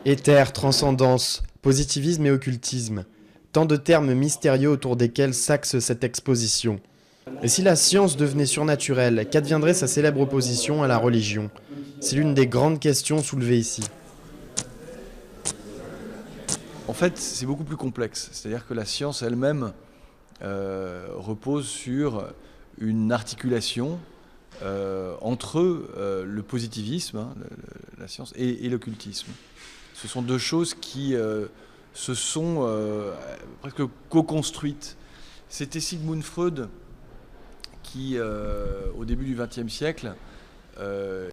Éther, transcendance, positivisme et occultisme. Tant de termes mystérieux autour desquels s'axe cette exposition. Et si la science devenait surnaturelle, qu'adviendrait sa célèbre opposition à la religion? C'est l'une des grandes questions soulevées ici. En fait, c'est beaucoup plus complexe. C'est-à-dire que la science elle-même repose sur une articulation entre le positivisme, hein, la science, et l'occultisme. Ce sont deux choses qui se sont presque co-construites. C'était Sigmund Freud qui, au début du XXe siècle,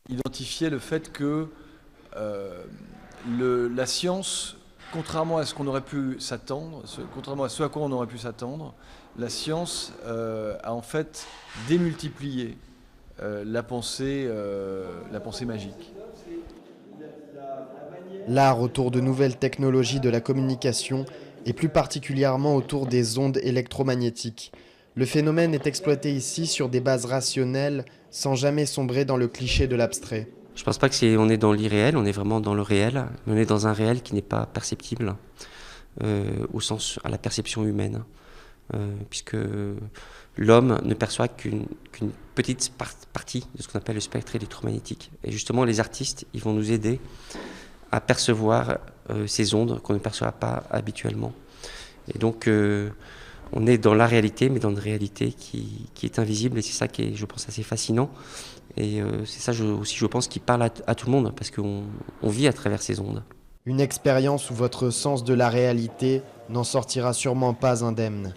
identifiait le fait que la science, contrairement à ce qu'on aurait pu s'attendre, contrairement à ce à quoi on aurait pu s'attendre, la science a en fait démultiplié la pensée magique. L'art autour de nouvelles technologies de la communication et plus particulièrement autour des ondes électromagnétiques. Le phénomène est exploité ici sur des bases rationnelles sans jamais sombrer dans le cliché de l'abstrait. Je pense pas que on est dans l'irréel, on est vraiment dans le réel, mais on est dans un réel qui n'est pas perceptible au sens à la perception humaine, puisque l'homme ne perçoit qu'une petite partie de ce qu'on appelle le spectre électromagnétique. Et justement, les artistes, ils vont nous aider à percevoir ces ondes qu'on ne perçoit pas habituellement. Et donc, on est dans la réalité, mais dans une réalité qui est invisible, et c'est ça qui est, je pense, assez fascinant. Et c'est ça aussi, je pense, qui parle à tout le monde, parce qu'on vit à travers ces ondes. Une expérience où votre sens de la réalité n'en sortira sûrement pas indemne.